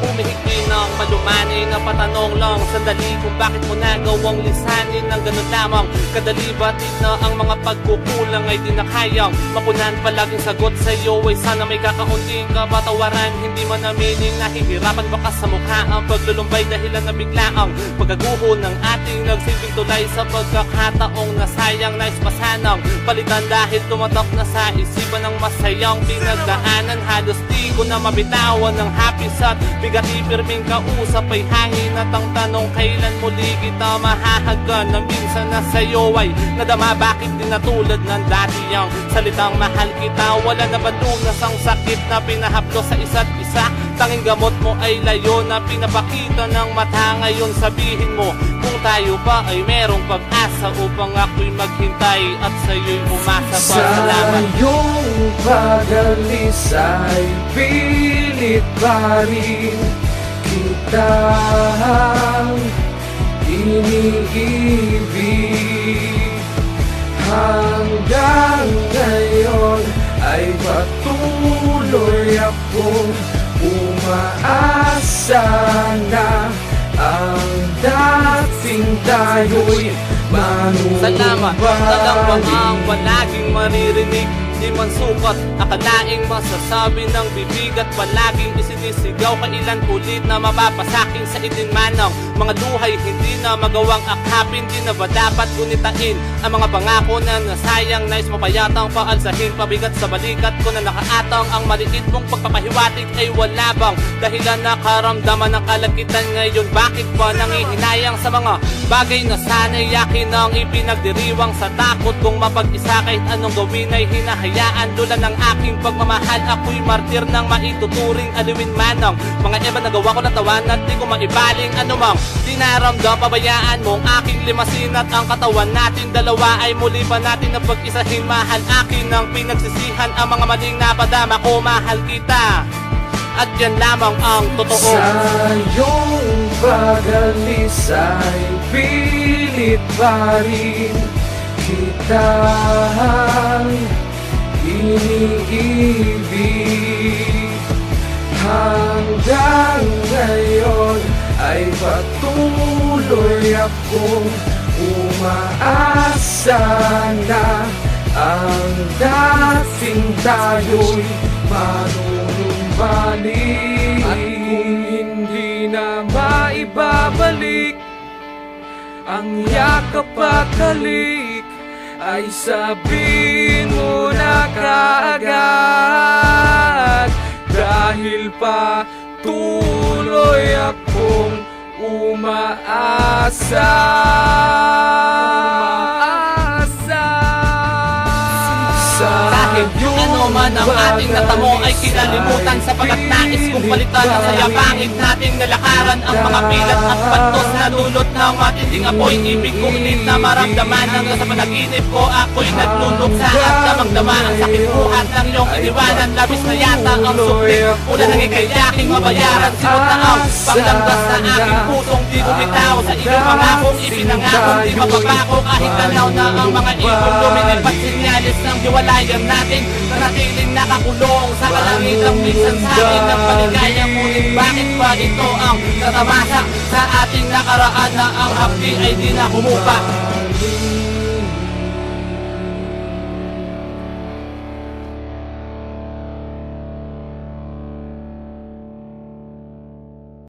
Umihigpin ng malumanay na patanong lang sandali kung bakit mo nagawang lisanin ng ganun lamang kadali. Batid na ang mga pagkukulang ay di na kayang mapunan. Palaging sagot sa'yo ay sana may kakaunting kapatawaran. Hindi man aminin nahihirapan baka sa mukha ang paglulumbay dahilan na biglaang pagkaguho ng ating nagsilbing tulay sa pagkakataong nasayang nais pasanang palitan dahil tumatak na sa isipan ng masayang pinagdaanan. Halos di ko na mabitawan ng hapis at bigati pirming kausap ay hangin at ang tanong kailan muli kita mahahagkan na minsan na sa'yo ay nadama. Bakit di na tulad ng dati ang salitang mahal kita? Wala na ba dunas ang sakit na pinahaplo sa isa't isa? Tanging gamot mo ay layo na pinapakita ng mata. Ngayon sabihin mo kung tayo ba ay merong pag-asa upang ako'y maghintay at sa'yo'y umasa pa. Salamat. Sa iyong pag-alis ay pilit pa rin kitang iniibig. Hanggang ngayon ay patuloy akong umaasa na ang dating tayo'y manunumbalik. Salamat, talagang ang palaging maririnig. Di man sukat, akalaing masasabi ng bibig at palaging isinisigaw. Kailan ulit na mapapasakin sa itinmanang mga luhay hindi na magawang akapin. Di na ba dapat gunitain ang mga pangako na nasayang? Nais mapayatang paalsahin, pabigat sa balikat ko na nakaatang ang maliit mong pagpapahiwatig ay wala bang dahilan na karamdaman ng kalagitan ngayon? Bakit ba nangihinayang sa mga bagay na sana'y yakin ang ipinagdiriwang sa takot kong mapag-isa? Kahit anong gawin ay hinahayaan dula ng aking pagmamahal. Ako'y martir ng maituturing aliwin manang mga iba nagawa ko na tawan at di ko maibaling anumang dinaramdam. Pabayaan mong aking limasin at ang katawan natin dalawa ay muli pa natin na pag-isahin. Mahal akin ng pinagsisihan ang mga maling napadama ko. Mahal kita at yan lamang ang totoo. Sa iyong pag-alis ay pilit pa rin kitang iniibig. Hanggang ngayon ay patuloy akong umaasa na ang dating tayo'y manunumbalik. At kung hindi na maibabalik ang yakap at halik, ay sabihin mo na kaagad. Dahil patuloy akong umaasa. Kahit ano man ang ating natamo ay kinalimutan, sapagkat nais kong palitan ang sayabangit nating nalakaran ang mga pilat at pantos na dulot ng matinding apoy. Ibig kong ulit na maramdaman hanggang sa panaginip ko ako'y nagluluksa at damang-dama ang sakit buhat ng iyong iniwanan. Labis na yata ang sukli, una nang ikayaking mabayaran. Simot na ang paglamdas na aking pusong di bumitaw sa iyong pangakong ipinangakong di mapapako. Kahit tanaw na ang mga ibong lumilipad, sinyalis ng hiwalayan natin, nanatiling nakakulong sa kalangitan. Minsan sa akin ng paligaya, ngunit bakit ba ito ang natamasa sa ating nakaraan na ang hapdi ay di na humupa?